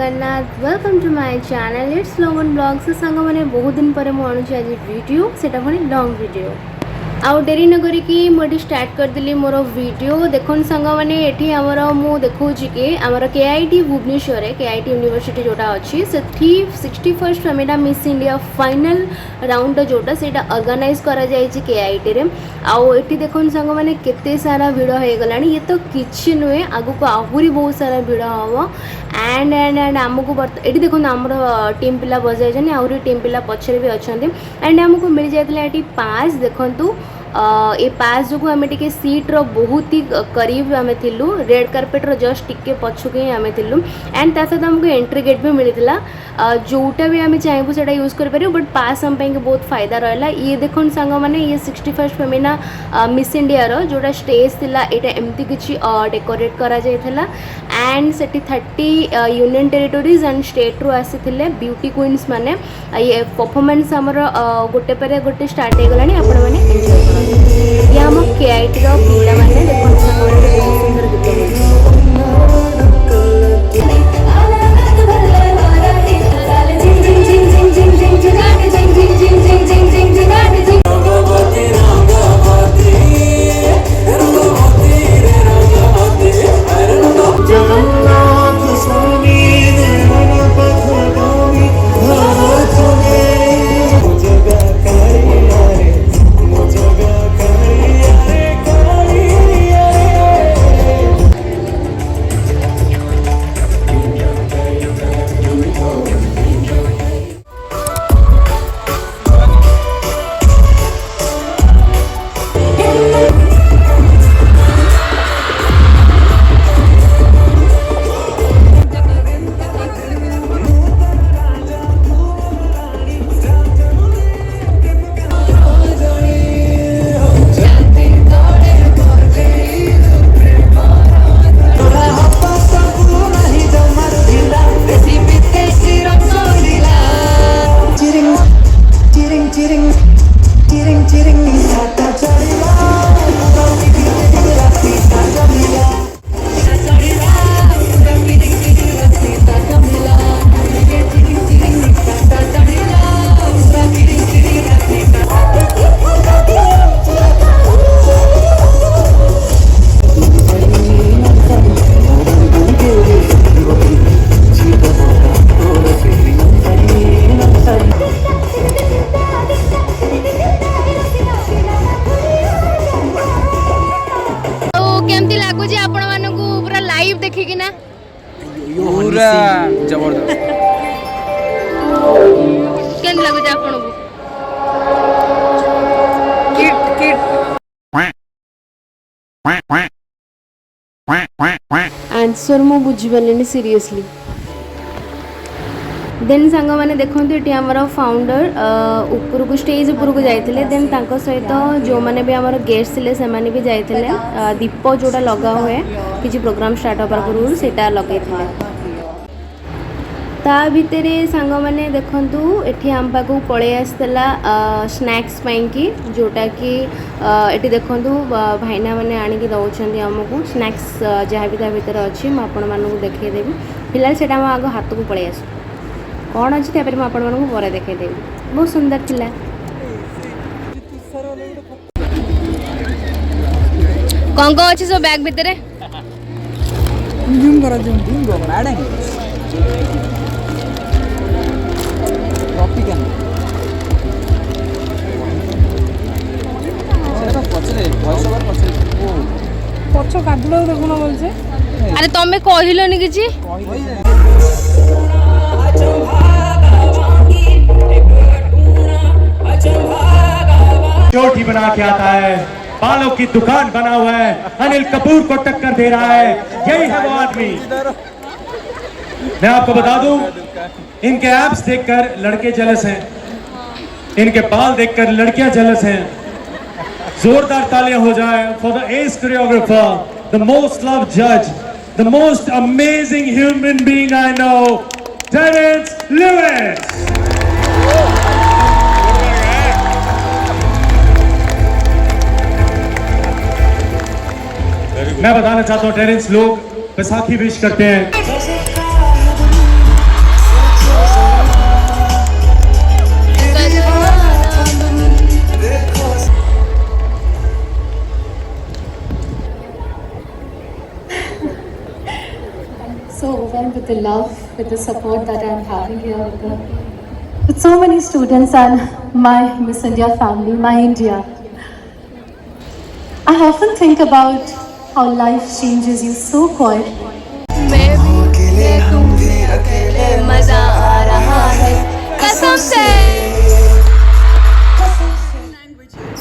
Jagannath welcome to my channel it's Logan blogs song मैंने बहुत दिन पर मुझे आज वीडियो सेटा पुणी लॉन्ग वीडियो आउ डेरी न करिकी मुझे स्टार्ट करदेली मोर वीडियो देखो सांग मैंने ये आमर मु देखी कि आमर केआईटी भुवनेश्वर केआईटी यूनिवर्सिटी जोटा अच्छी से 61st Femina miss India final round जोटा से ऑर्गेनाइज करा जायछि केआईटी रे आउ एठी देखो सांग मैंने केते सारा भिड़ हो गलानी ये तो किछि नुहे आगु को आहुरी बहुत सारा भिड़ हम एंड एंड एंड आमको ये देखो आमर टीम पिला बजाई आहुरी टीम पिला पछरे भी अच्छा एंड आमको मिल जाता है पास देखु ये पास जो आम टे सीट्र बहुत ही करीब आम थिलु रेड कार्पेटर जस्ट टिके पछुके ही आम थिलु एंड ता सहित आमको एंट्री गेट भी मिलता जोटा भी आम चाहबू से यूज कर बट पास आम बहुत फायदा रहा ये देखो सांग मैंने ये 61st फेमिना मिस इंडिया रो जोटा स्टेज थिला एटा एमती किछि डेकोरेट करा जायथला एंड सेठी 30 यूनियन टेरिटोरीज एंड स्टेट रू आसीथिले ब्यूटी क्वीन्स माने ये परफॉर्मेंस हमर गोटे पर गोटे स्टार्ट हो गलानी आपण माने एंजॉय करा ये हम केआईटी रो पिला माने देखो सांग माने बहुत सुंदर गीत पूरा जबरदस्त केन लागो जे आपन को किट आंसर मु बुझी पारलेनी सीरियसली देन सांग मैंने देखते ये आमर फाउंडर ऊपर को स्टेज ऊपर को जाते देन तांको सहित जो मैंने भी आमर गेस्ट थे से भी जाते दीप जोटा लगा हुए किसी प्रोग्राम स्टार्ट होबार पूर्व सेटा लगे ता भितर सांग मैंने देखु ये आम पाक पलि आसला स्नैक्स कि जोटा कि ये देखु भाईना मैंने आणिकी दौरान आमको स्नैक्स जहाँ भी भितर अच्छी मुझे देखईदेवी फिलहाल से आग हाथ को पलि आस कौन अच्छी तापर मुझे पर देखईदेवी बहुत सुंदर थिला कौन कौन अच्छी सब बैग भितर पछ कादुला देखुन बोलছে अरे तमे कहिलोनी किछि चोटी बना के आता है बालों की दुकान बना हुआ है अनिल कपूर को टक्कर दे रहा है यही है वो आदमी मैं आपको बता दूं इनके एब्स देखकर लड़के जेलस हैं इनके बाल देखकर लड़कियां जेलस हैं जोरदार तालियां हो जाए for the ace choreographer the most love जज the most amazing human being I know Terence Lewis मैं बताना चाहता हूँ टेरेंस लोग बैसाखी विश करते हैं so overwhelmed with the love, with the support that I'm having here with so many students and my Miss India family, my India. I often think about how life changes you so quietly. मैं भी तुम भी अकेले मजा आ रहा है कसम से।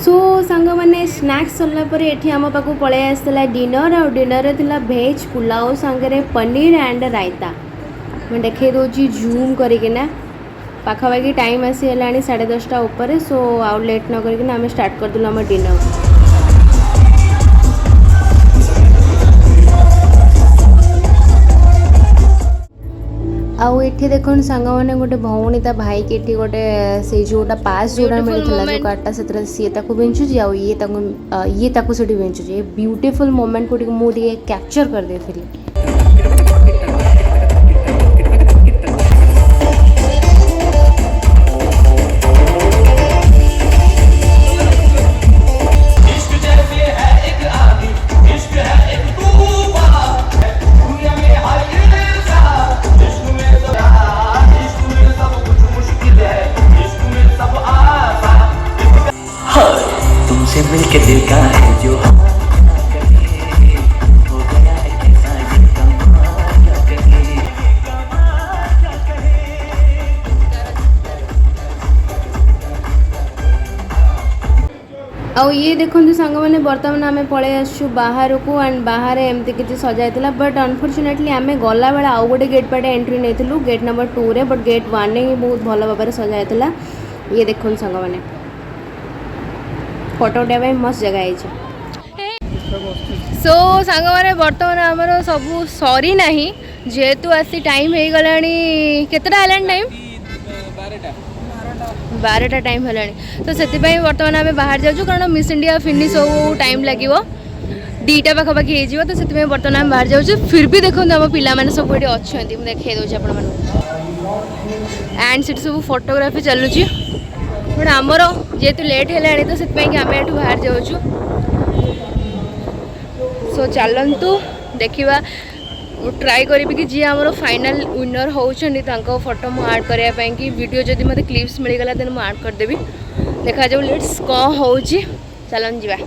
सो सांग मैंने स्नैक्स सरला पर एठी आम पाखु पळै आसला डिनर आ डिनर थिला भेज पुलाव सांगरे पनीर एंड रायता। मैं देखे दोची जूम करिकिना पाखापाखि टाइम आसी हेलानी 10:30 ऊपर। सो आउ लेट न करिकिना आम स्टार्ट करदेलु आम डिनर। आउ एठी देखो सांग मैंने गोटे भौणी ता भाई के एठी गोटे से जोटा पास जोड़ा मिलथला जो कार्डटा सेतरा सी ताको बेंचुजी आ ये ताको सेठी बेंचुजी। ब्यूटीफुल मोमेंट को मु कैप्चर कर देथिली। तुमसे मिलके दिल का है जो हो गया है ऐसा ये कमाल कहे। आउ ये देखो सांग मैंने बर्तमान आम पलि आसु बाहर को एंड बाहर एमती किसी सजाइला बट अनफॉर्चुनेटली आम गला बेले आउ गोटे गेट पाटे एंट्री नहीं गेट नंबर 2 रे बट गेट 1 रे ही बहुत भल भाव सजाइला। ये देखो सांग मैंने फोटो उठाई मस्त जगह है। सो सांग मैंने बर्तमान आमर सब सरी ना जेहेतु आसी टाइम हो गला केतटा है टाइम 12टा टाइम है। तो से बर्तमान आम बाहर जाऊँ कारण मिस इंडिया फिनिश हो टाइम लगे 2टा पाखापाखि हो। तो से बर्तमान आम बाहर जाऊँ। फिर भी देखो आम पाने सब ये अच्छा देखा दूसरी आपण एंड से सब फोटोग्राफी चलुची बट आमर जेहेतु लेट है तो से आम एठू बाहर जाऊँ। सो चलतु देखा ट्राई करी कि जी आमर फाइनल विनर होती फोटो मु आड करने कि वीडियो जदि मत क्लिप्स मिलगला देन मुझे आड करदेवी। देखा जाऊ लेट्स कौन हो चलन जा।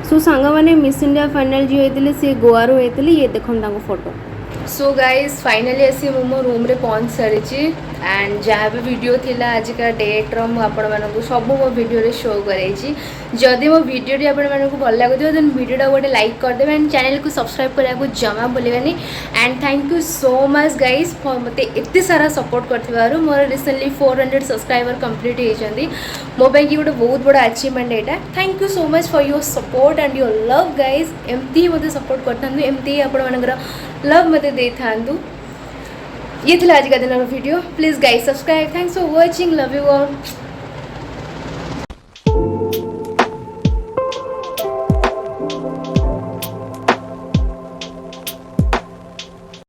सो सांग मैंने मिस इंडिया फाइनल जी होते सी गोवा रू होते ये देखो फोटो। सो गाइज फाइनाली आसी मो रूम रे पहुँच सारी एंड जहाँ भी वीडियो थिला आज का डेट रो मुझे सब मो वीडियो शो कराई। जदि मो वीडियो आपण मानक भल लगुव देन वीडियो गोटे लाइक करदे एंड चैनल को सब्सक्राइब करने को जमा भूलवानी। And thank you so much guys मत एत सारा सपोर्ट कर मोर रिसेंटली 400 सब्सक्राइबर कंप्लीट होती मो कि गोटे बहुत बड़ा अचीवमेंट यहाँ। Thank you so much for your support and your love guys एमती मत सपोर्ट कर एमती आपण लव मत दे था। ये थी आज का दिन video. Please guys subscribe. Thanks for watching. Love you all.